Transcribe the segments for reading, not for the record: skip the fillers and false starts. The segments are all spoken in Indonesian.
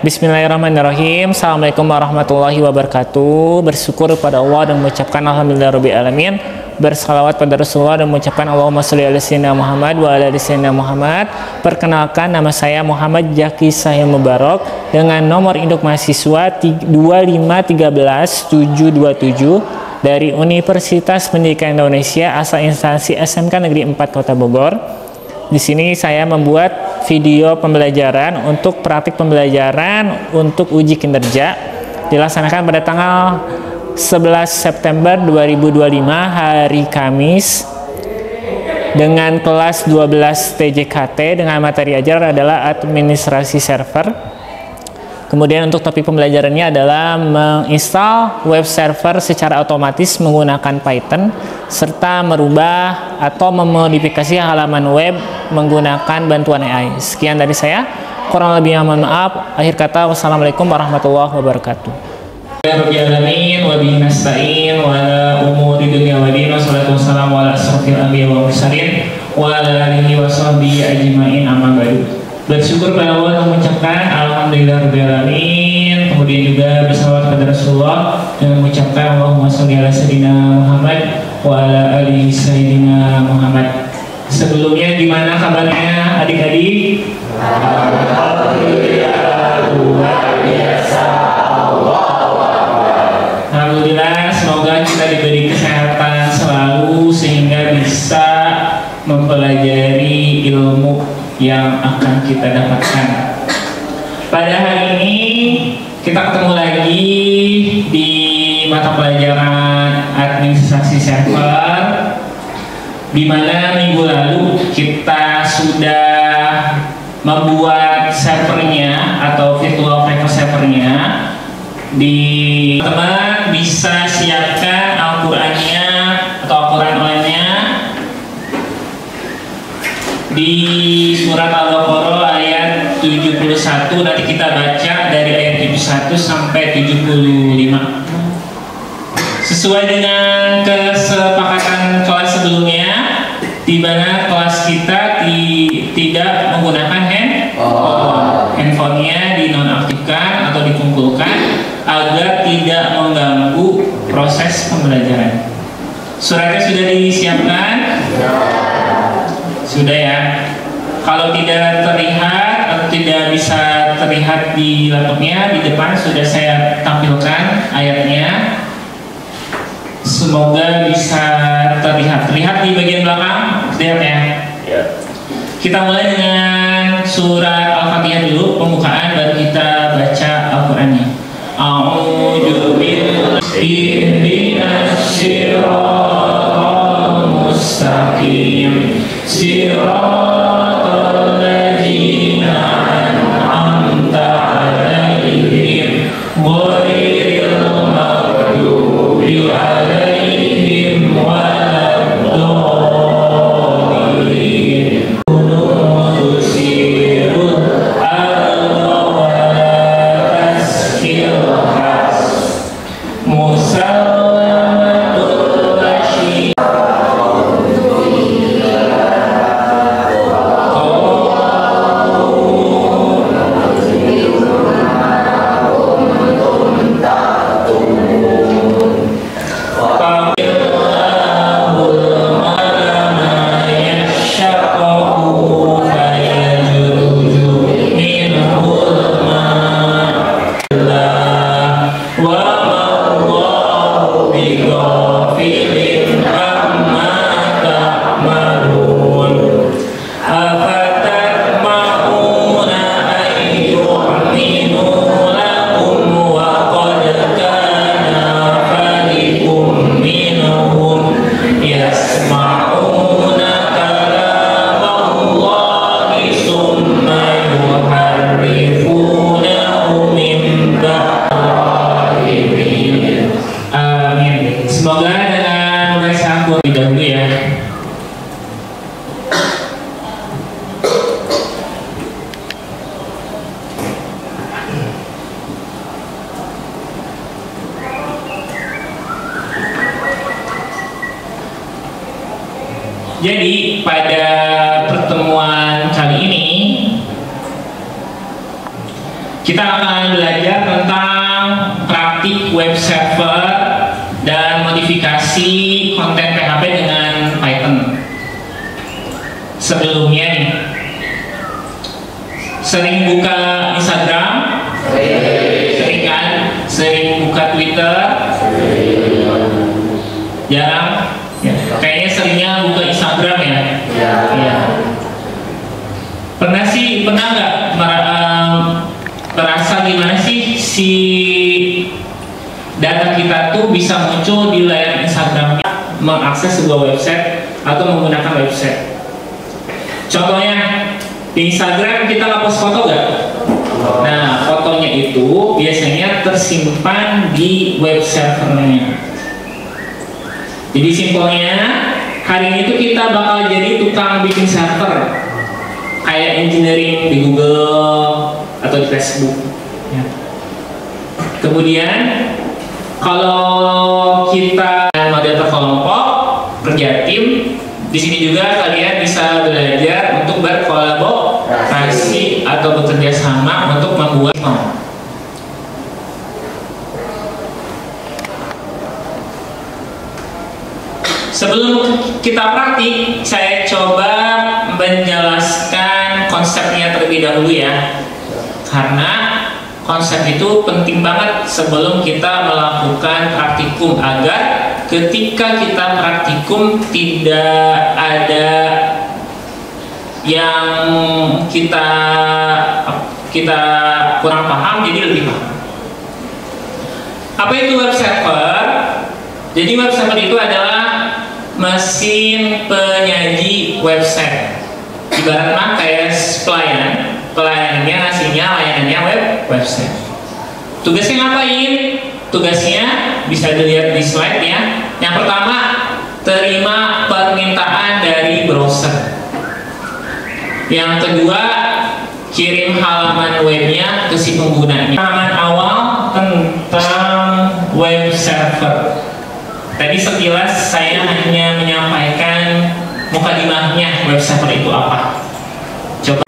Bismillahirrahmanirrahim. Assalamualaikum warahmatullahi wabarakatuh. Bersyukur kepada Allah dan mengucapkan alhamdulillahirabbil alamin. Bersalawat pada Rasulullah dan mengucapkan Allahumma sholli ala sayyidina Muhammad wa ala ali sayyidina Muhammad. Perkenalkan, nama saya Muhammad Jaki Sahil Mubarak dengan nomor induk mahasiswa 2513727 dari Universitas Pendidikan Indonesia asal instansi SMK Negeri 4 Kota Bogor. Di sini saya membuat video pembelajaran untuk praktik pembelajaran untuk uji kinerja dilaksanakan pada tanggal 11 September 2025 hari Kamis dengan kelas 12 TJKT dengan materi ajar adalah administrasi server. Kemudian untuk topik pembelajarannya adalah menginstal web server secara otomatis menggunakan Python serta merubah atau memodifikasi halaman web menggunakan bantuan AI. Sekian dari saya. Kurang lebihnya mohon maaf. Akhir kata, wassalamualaikum warahmatullahi wabarakatuh. Alamin wa bihi nasta'in wa ala umuri dunya wa din. Wassalatu wassalamu ala asrofil anbiya wa mursalin wa ala alihi wa sahbihi ajma'in, amma ba'du. Bersyukur pada Allah dan mengucapkan alhamdulillahirabbil alamin. Kemudian juga bersalawat kepada Rasulullah dan mengucapkan Allahumma sholli ala sayyidina Muhammad wa ala ali sayyidina Muhammad. Sebelumnya gimana kabarnya adik-adik? Alhamdulillah luar biasa. Alhamdulillah, semoga kita diberi kesehatan selalu sehingga bisa mempelajari ilmu yang akan kita dapatkan. Pada hari ini kita ketemu lagi di mata pelajaran administrasi server, di mana minggu lalu kita sudah membuat servernya atau virtual private servernya. Di teman bisa siapkan Al-Qurannya atau Al-Quran online-nya di surat Al-Baqarah ayat 71. Nanti kita baca dari ayat 71 sampai 75 sesuai dengan kesepakatan kelas sebelumnya, di mana kelas kita tidak menggunakan handphonenya dinonaktifkan atau dikumpulkan agar tidak mengganggu proses pembelajaran. Suratnya sudah disiapkan? Sudah ya. Kalau tidak terlihat atau tidak bisa terlihat di laptopnya, di depan sudah saya tampilkan ayatnya. Semoga bisa terlihat. Terlihat di bagian belakang? Lihat ya. Kita mulai dengan surat Al-Fatihah dulu, pembukaan, baru kita baca Al-Qurannya. A'udzu billahi minasy syaithanir mustaqim. Siratal ladzina an'amta 'alaihim ghairil maghdubi 'alaihim waladdallin. Jadi pada pertemuan kali ini kita akan belajar tentang praktik web server dan modifikasi konten PHP dengan Python. Sebelumnya nih, sering buka Instagram? Sering kan? Sering buka Twitter? Jarang? Ya. Kayaknya seringnya buka Instagram ya? Iya. Pernah nggak merasa gimana sih si data kita tuh bisa muncul di layar Instagram, mengakses sebuah website atau menggunakan website? Contohnya di Instagram kita ngapus foto nggak? Nah, fotonya itu biasanya tersimpan di web servernya. Jadi simpelnya hari ini tuh kita bakal jadi tukang bikin server, kayak engineering di Google atau di Facebook. Ya. Kemudian kalau kita model berkelompok, kerja tim, di sini juga kalian bisa belajar untuk berkolaborasi atau bekerja sama untuk membuat form. Sebelum kita praktik, saya coba menjelaskan konsepnya terlebih dahulu ya, karena konsep itu penting banget sebelum kita melakukan praktikum, agar ketika kita praktikum tidak ada yang kita kurang paham, jadi lebih paham. Apa itu web server? Jadi web server itu adalah mesin penyaji website. Ibaratnya kayak pelayanannya ngasihnya layanannya website. Tugasnya ngapain? Tugasnya bisa dilihat di slide ya. Yang pertama, terima permintaan dari browser. Yang kedua, kirim halaman webnya ke si penggunanya. Halaman awal tentang web server. Tadi sekilas saya hanya menyampaikan mukadimahnya web server itu apa. Coba.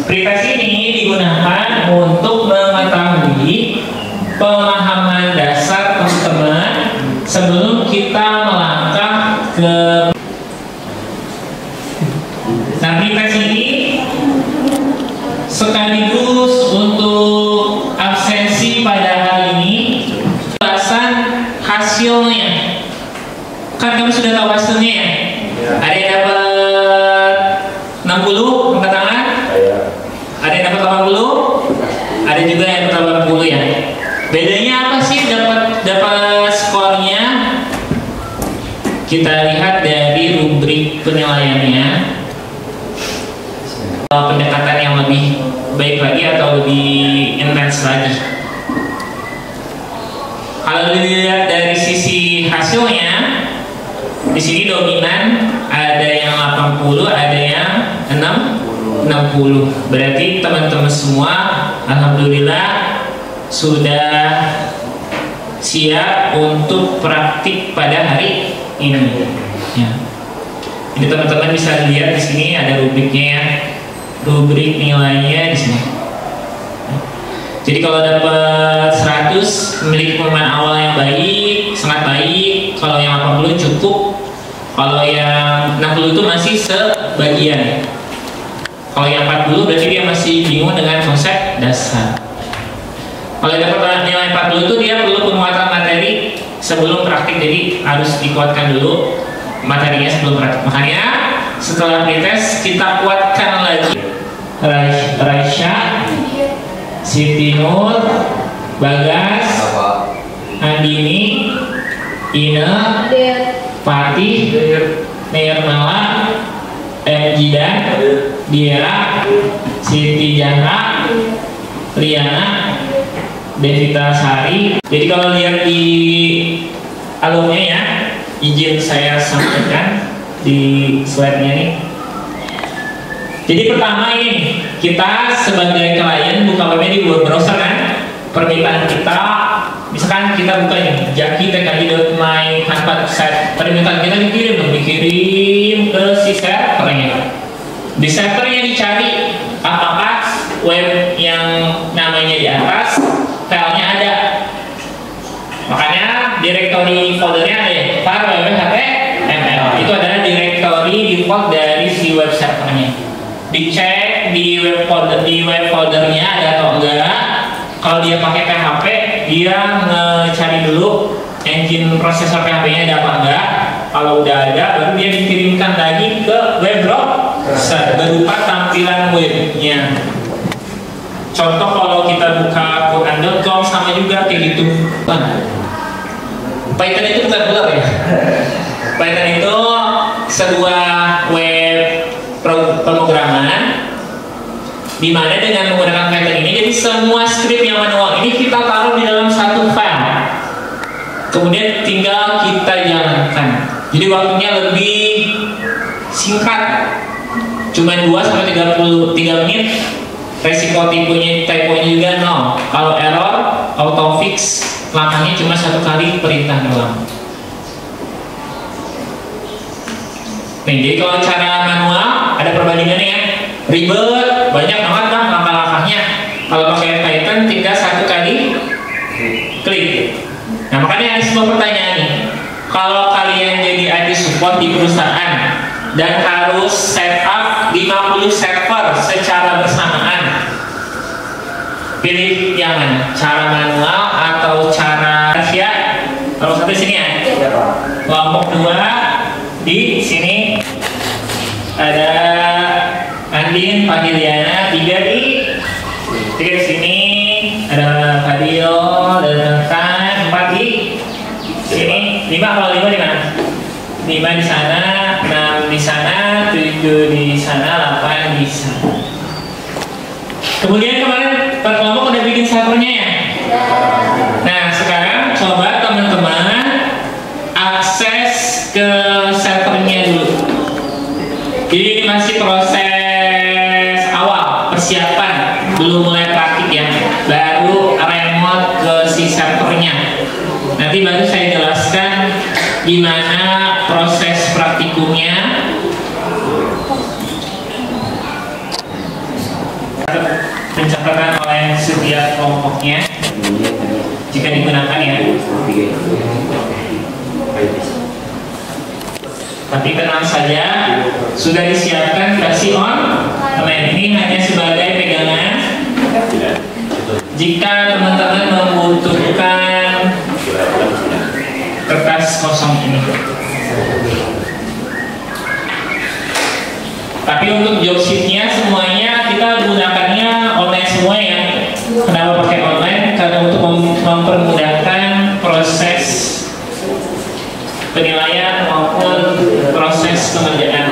Pretest ini digunakan untuk mengetahui pemahaman dasar teman-teman sebelum kita melangkah ke. Nah, pretest ini sekaligus untuk absensi pada hari ini, belasan hasilnya. Kan kamu sudah tahu hasilnya ya? Ada yang dapat 60 angkat tangan? Ada yang dapat 80? Ada juga yang dapat 80 ya. Bedanya apa sih dapat skornya? Kita lihat dari rubrik penilaiannya. Pendekatan yang lebih baik lagi atau lebih intens lagi. Kalau dilihat dari sisi hasilnya, di sini dominan ada yang 80, ada yang 60. Berarti teman-teman semua alhamdulillah sudah siap untuk praktik pada hari ini. Ya. Ini teman-teman bisa lihat di sini ada rubriknya ya. Rubrik nilainya di sini. Jadi kalau dapat 100 memiliki pemahaman awal yang baik, sangat baik. Kalau yang 80 cukup. Kalau yang 60 itu masih sebagian. Kalau yang 40 berarti dia masih bingung dengan konsep dasar. Kalau dapat nilai 40 itu dia perlu penguatan materi sebelum praktik, jadi harus dikuatkan dulu materinya sebelum praktik. Makanya setelah pretest kita kuatkan lagi. Raisya, Siti Nur, Bagas, Andini, Ina, Fatih, Nirmala, Jidan, Diera, Siti Jana, Liana, Devita Sari. Jadi kalau lihat di alumnya ya, izin saya sampaikan di slide-nya nih. Jadi pertama ini, kita sebagai klien buka webnya di browser kan, permintaan kita, misalkan kita buka ini, jaki.tki.my website, permintaan kita dikirim ke si servernya. Di server yang dicari, apakah web yang namanya di atas filenya ada. Makanya direktori foldernya ada ya, var www.html. Itu adalah direktori default dari si web servernya. Dicek di web foldernya ada atau enggak. Kalau dia pakai PHP, dia ngecari dulu engine prosesor PHP-nya ada apa enggak. Kalau udah ada, baru dia dikirimkan lagi ke web browser berupa tampilan webnya. Contoh kalau kita buka quran.com sama juga kayak gitu. Python itu bukan ular ya. Python itu sebuah web pemrograman di mana dengan menggunakan Python ini, jadi semua script yang manual ini kita taruh di dalam satu file. Kemudian tinggal kita jalankan. Jadi waktunya lebih singkat. Cuma 2-33 menit. Resiko typonya juga 0. Kalau error, auto fix, langkahnya cuma 1 kali perintah doang. Nih, jadi kalau cara manual ada perbandingannya ya. Ribet, banyak banget lah langkah-langkahnya. Kalau pakai Python tinggal 1 kali klik. Nah, makanya ada sebuah pertanyaan nih. Kalau kalian jadi IT support di perusahaan dan harus setup 50 server secara bersamaan, pilih yang mana? Cara manual atau cara rahasia? Kalau satu sini ya. Kelompok 2 di sini ada Andin, Fadiliana, 3 di sini ada Fadil dan Nathan, 4 di sini, 5 kalau 5 di mana? 5 di sana, 6 di sana, 7 di sana, 8 di sana. Kemudian kemarin per kelompok udah bikin servernya ya? Nah, sekarang coba teman-teman akses ke servernya dulu. Jadi ini masih proses awal, persiapan, belum mulai praktik ya. Baru remote ke si servernya. Nanti baru saya jelaskan gimana proses praktikumnya. Pencatatan oleh setiap kelompoknya jika digunakan ya. Tapi tenang saja, sudah disiapkan versi online. Ini hanya sebagai pegangan. Jika teman-teman membutuhkan kertas kosong ini. Tapi untuk job sheet-nya semuanya kita gunakannya online semua ya. Kenapa pakai online? Karena untuk mempermudahkan proses penilaian maupun proses pengerjaan.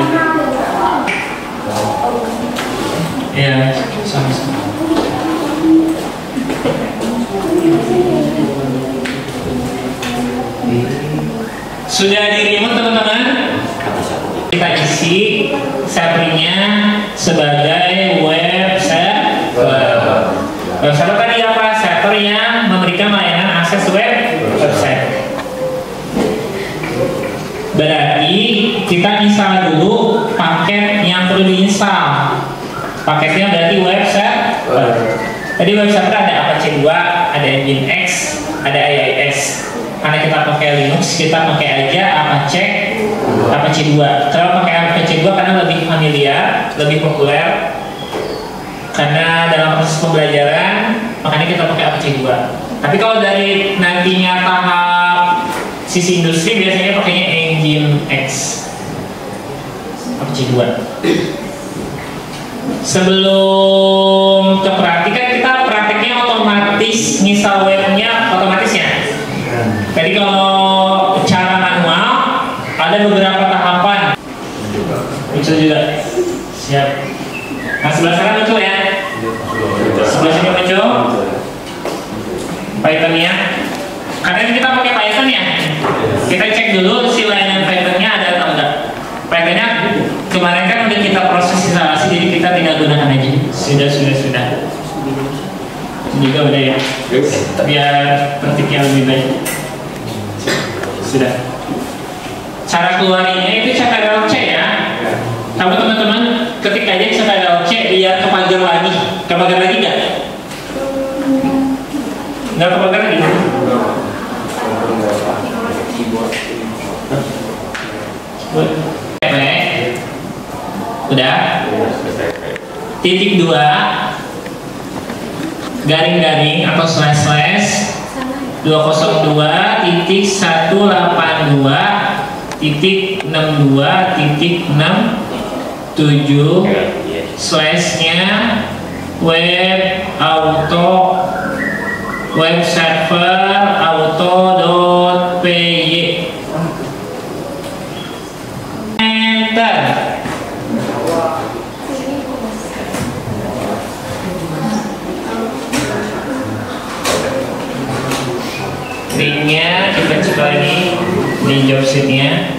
Ya, sama-sama. Sudah di remote teman-teman? Kita isi servernya sebagai web server. Web server tadi apa? Server yang memberikan layanan akses website. Berarti kita install dulu paket yang perlu diinstal. Paketnya berarti web server. Tadi web server ada Apache 2, ada Nginx, ada IIS. Karena kita pakai Linux, kita pakai aja Apache 2. Kalau pakai Apache 2 karena lebih familiar, lebih populer. Karena dalam proses pembelajaran, makanya kita pakai Apache 2. Tapi kalau dari nantinya tahap sisi industri biasanya pakainya Nginx, Apache 2. Sebelum ke praktikan, kita prakteknya otomatis install webnya otomatis ya. Jadi kalau cara manual ada beberapa tahapan. Muncul juga. Siap. Nah, sebelah sana muncul ya. Sebelah sini muncul Python-nya. Karena kita pakai Python ya. Kita cek dulu si layanan Python-nya ada atau enggak. Python-nya kemarin kan udah kita proses instalasi, jadi kita tinggal gunakan aja. Sudah. Juga udah ya. Biar praktiknya lebih baik. Sudah. Cara keluarinya itu Ctrl+C ya. Tahu teman-teman? ketik aja Ctrl+C biar kepagar lagi. Kepagar lagi nggak? Nggak kepagar lagi. Udah. Titik 2 garing-garing atau slash 202.182.62.67 slashnya web auto web server auto.py enter. Linknya kita coba ini di job sheet-nya.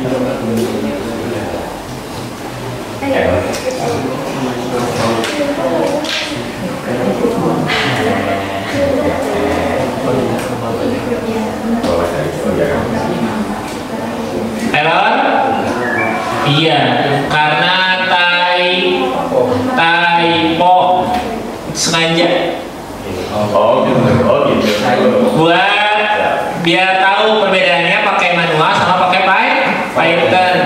Error? Iya, karena typo sengaja. Oh gitu. Buat biar tahu perbedaannya pakai manual sama pakai Python.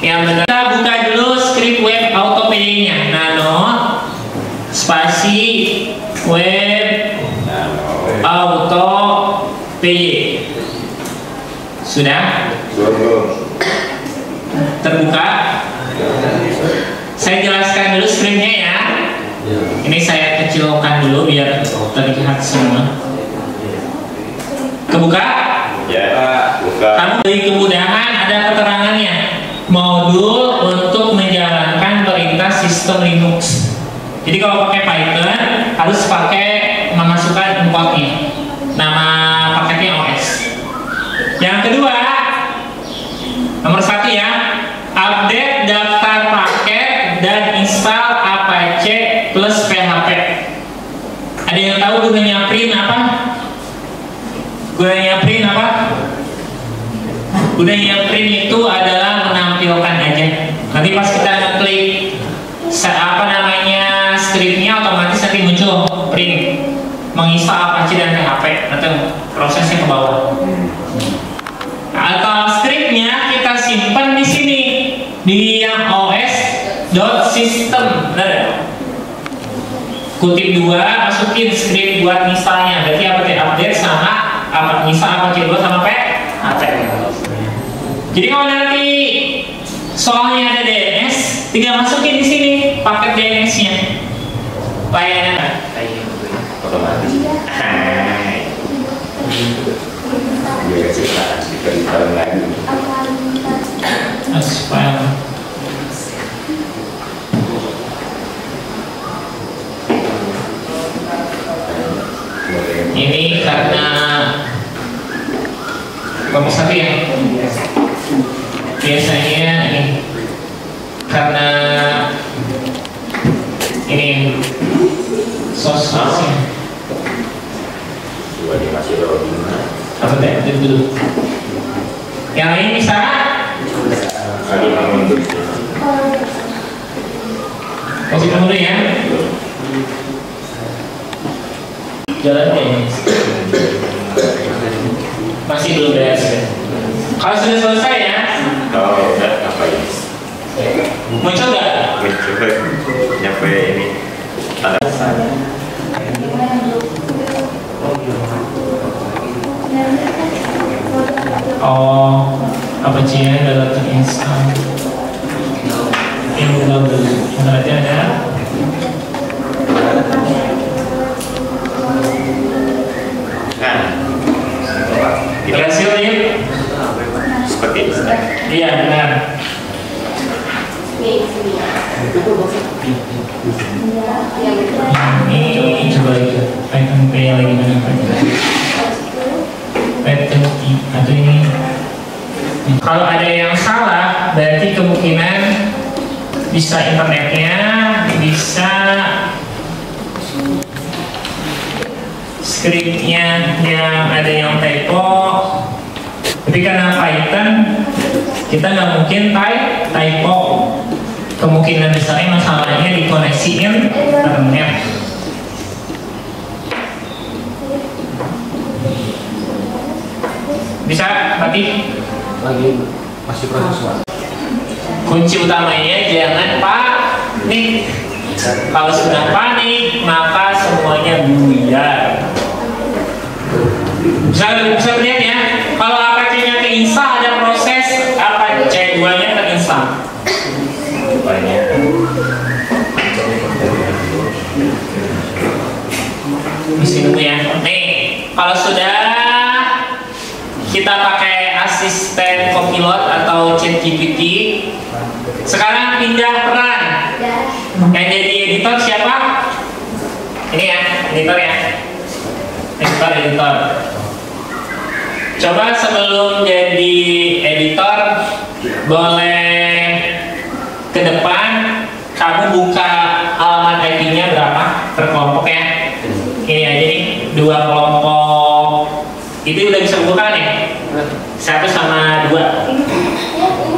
Yang benar. Kita buka dulu script web auto-py-nya. Nano spasi web auto-py. Sudah? Terbuka. Saya jelaskan dulu scriptnya ya. Ini saya kecilkan dulu biar terlihat semua. Kebuka? Ya, buka. Kamu beri kemudahan, ada keterangannya. Modul untuk menjalankan perintah sistem Linux. Jadi kalau pakai Python harus pakai memasukkan importnya. Nama paketnya OS. Yang kedua, nomor 1 ya, update daftar paket dan install Apache plus PHP. Ada yang tahu gunanya print apa? Gunanya print apa? Gunanya print itu adalah menampilkan aja. Nanti pas kita ngeklik scriptnya otomatis nanti muncul print, menginstal Apache dan PHP, nanti prosesnya ke bawah. Atau scriptnya kita simpan di sini di yang os.system, benar ya? Kutip 2, masukin script buat installnya. Berarti update sama install Apache 2 sama PHP. Jadi kalau nanti soalnya ada DNS, tinggal masukin di sini paket DNS-nya. Layanan otomatis. Dia kasih diberikan lagi. Aspal. Ini karena nomor 1 ya. Biasanya ini karena ini sosnya. Apa teh dulu? Yang lain bisa? Kasih dulu ya. Jalan ini masih belum beres. Kalau sudah selesai ya. Kalau udah ngapain? Muncul nggak? Coba nyampe ini tanda sana. Oh, apa sih dalam terinstall? Yang belum berarti ada. Berhasil ya? Seperti ini. Iya benar. Ini coba lihat Python P lagi mana Python atau ini. Kalau ada yang salah, berarti kemungkinan bisa internetnya, bisa scriptnya yang ada yang typo. Tapi karena Python kita nggak mungkin typo. Kemungkinan besarnya masalahnya di koneksi internet. Bisa mati? Lagi masih proses. Kunci utamanya jangan panik. Kalau sudah panik maka semuanya buyar. Bisa lihat ya, kalau APC-nya terinstall ada proses APC2-nya terinstall. Mesti nunggu ya. Nih, kalau sudah kita pakai asisten Copilot atau ChatGPT, sekarang pindah peran. Yang jadi editor siapa? Ini ya, editor ya. Editor. Coba sebelum jadi editor, boleh ke depan kamu buka halaman IP-nya berapa per kelompok ya. Ini aja nih, 2 kelompok. Itu udah bisa buka nih. 1 sama 2.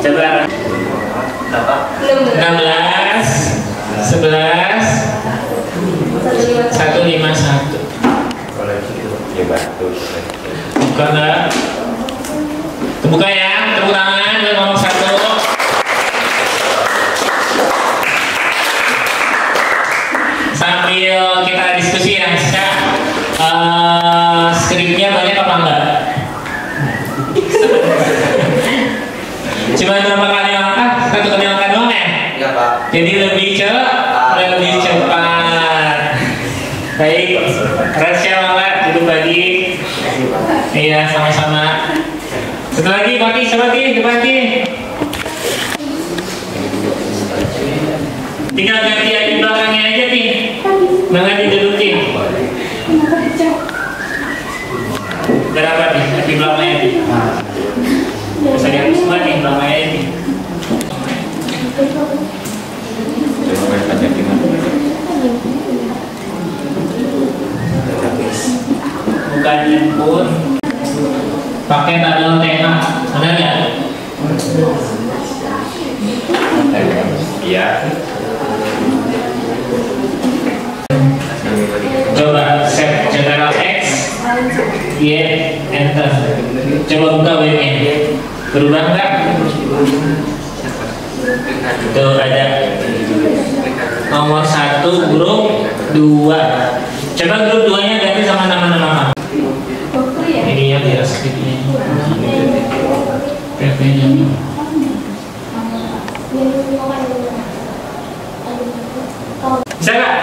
Coba 16 11 151. Buka nggak? Terbuka ya, tepuk tangan buat nomor 1. Sambil kita diskusi ya, skripnya banyak apa enggak? Cuma berapa kali langkah? 1 kali langkah doang ya? Iya Pak. Jadi lebih cepat. Baik, Rasya Mala duduk lagi. Iya, sama-sama. Satu lagi, Baki, Baki. Tinggal ganti di belakangnya aja nih. Jangan didudukin. Berapa nih di belakangnya nih? Bisa dihapus semua nih belakangnya nih. Bukannya pun pakai tabel TH, benar ya? Iya. Coba set General X, Y, Enter. Coba buka webnya. Berubah nggak? Tuh ada nomor 1 grup 2. Coba grup 2-nya ganti sama nama-nama. Ini ya biar skripnya. PP-nya. Bisa nggak?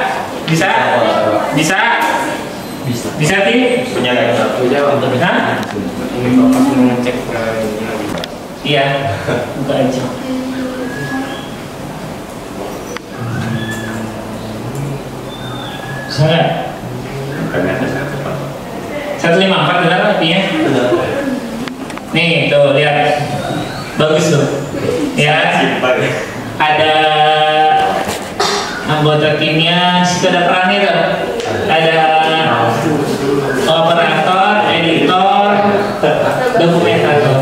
Bisa tim? Punya nggak? Hah? Ini bapak mengecek Iya, buka aja. Bisa nggak? 154 benar artinya? Nih, tuh lihat. Bagus tuh. Ya. Ada anggota timnya, situ ada perannya tuh. Ada operator, editor, dokumentator.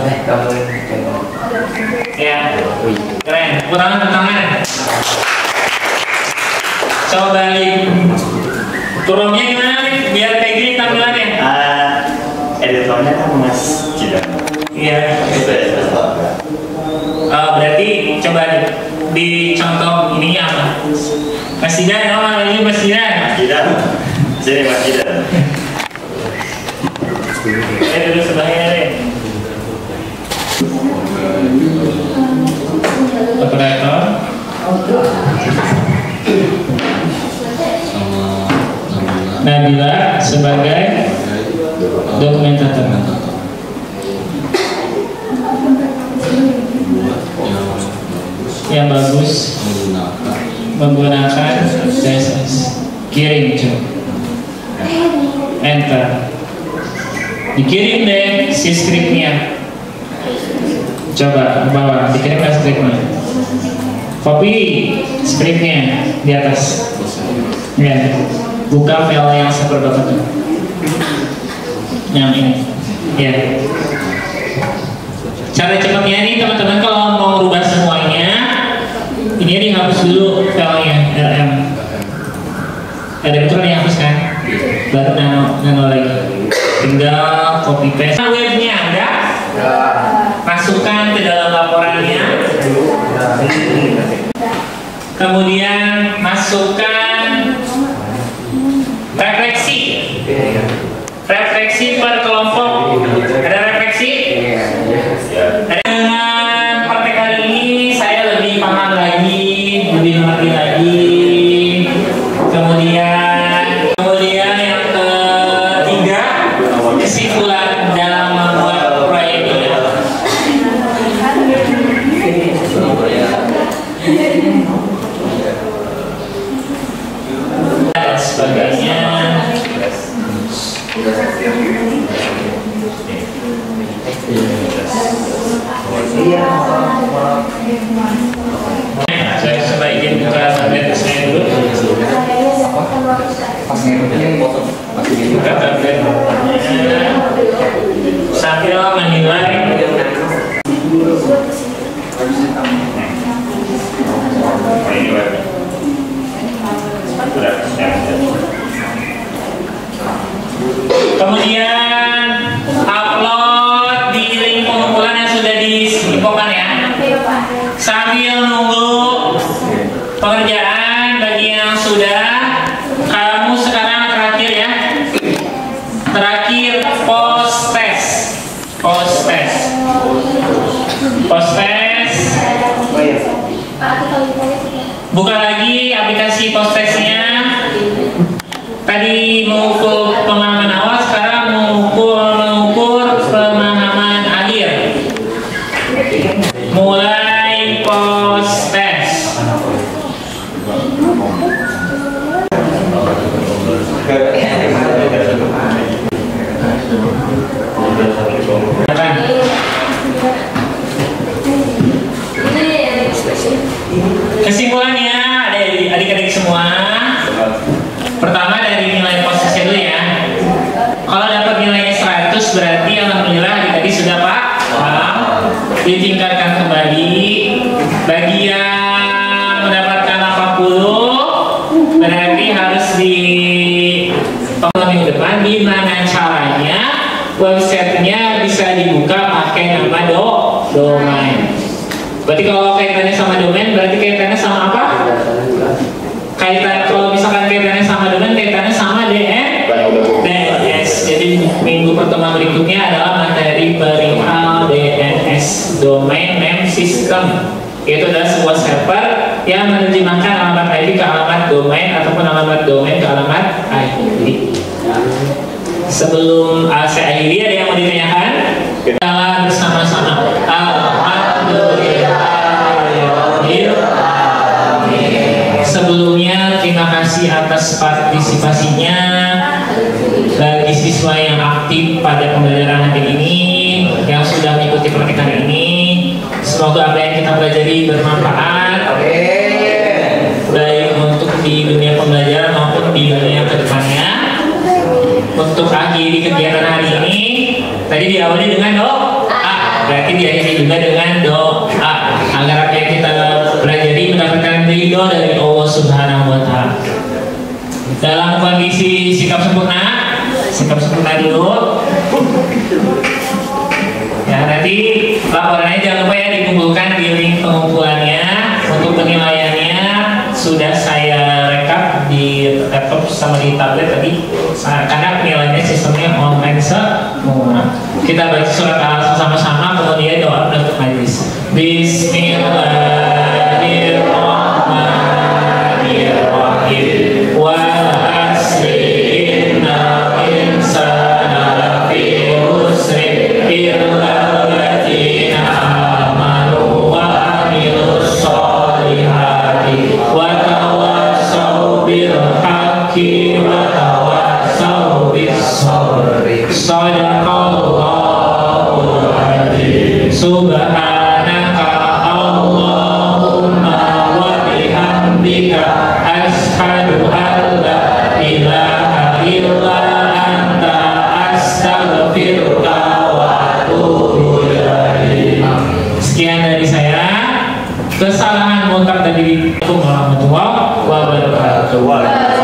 Ya, keren. Tangan. Coba balik. Kurungnya gimana nih? Biar kayak gini tampilannya. Editornya kan Mas Cidan. Iya. Berarti coba dicontoh ininya apa? Mas Cidan, ini Mas Cidan. Sini Mas Cidan. Duduk sebelahnya deh. Operator. Nabila sebagai dokumentator. Yang bagus menggunakan CSS. Kirim coba. Enter. Dikirim deh si skripnya. Coba bawah, dikirim ke skripnya. Copy skripnya di atas. Ya, buka file yang seperti itu. Yang ini. Ya. Cara cepatnya ini teman-teman kalau mau merubah semuanya Ini dihapus dulu filenya LM. LM itu kan dihapus kan? Baru nano lagi. Tinggal copy paste. Webnya ada? Masukkan ke dalam laporannya. Kemudian masukkan refleksi. Refleksi per kelompok. Ada refleksi? Dengan praktek kali ini saya lebih paham lagi, lebih mengerti lagi. Kemudian yang ketiga, kesimpulan dalam membuat proyek ini. Dan sebagainya. Saya coba izin buka tablet saya dulu. Buka tablet sambil menilai. Kemudian upload di link pengumpulan yang sudah diinfokan ya. Sambil nunggu pekerjaan bagi yang sudah, kamu sekarang terakhir ya. Terakhir post test. Buka lagi aplikasi post testnya. Tadi mengukur pemahaman awal, sekarang mengukur pemahaman akhir. Mulai post test. Kesimpulannya adik-adik semua. Pertama dari nilai post test dulu ya. Kalau dapat nilainya 100 berarti alhamdulillah adik-adik sudah paham. Ditingkatkan kembali. Bagi yang mendapatkan 80 berarti harus di minggu depan. Gimana caranya? Websitenya bisa dibuka pakai nama domain. Berarti kalau kaitannya sama domain, berarti kaitannya sama apa? Kalau misalkan kaitannya sama domain, kaitannya sama DNS. Jadi minggu pertemuan berikutnya adalah materi perihal DNS, Domain Name System. Itu adalah sebuah server yang menerjemahkan alamat IP ke alamat domain ataupun alamat domain ke alamat IP. Sebelum saya akhiri, ada yang mau ditanyakan? Kita bersama-sama. Sebelumnya terima kasih atas partisipasinya bagi siswa yang aktif pada pembelajaran hari ini, yang sudah mengikuti praktik hari ini. Semoga apa yang kita pelajari bermanfaat, baik untuk di dunia pembelajaran maupun di dunia kedepannya. Untuk akhiri kegiatan hari ini, tadi diawali dengan doa, berarti diakhiri juga dengan doa agar apa yang kita pelajari mendapatkan ridho dari Allah Subhanahu wa Ta'ala. Dalam kondisi sikap sempurna dulu. Ya, nanti laporannya jangan lupa ya dikumpulkan di link pengumpulannya. Untuk penilaiannya sudah saya rekap di laptop sama di tablet tadi, karena penilaiannya sistemnya online semua. Kita baca surat Al-Asr sama-sama, kemudian doa untuk majelis. Bismillahirrahmanirrahim. Wal asri innal insana lafi khusrin illa alladziina aamanu wa amilus sholihati wa tawassaw bil haqqi wa tawassaw bis sabri. Shadaqallahul adzim. Subhanaka Allahumma wa bihamdika asyhadu an la ilaha illa anta astaghfiruka wa atubu ilaik. Sekian dari saya. kesalahan mutlak dari Assalamualaikum warahmatullahi wabarakatuh.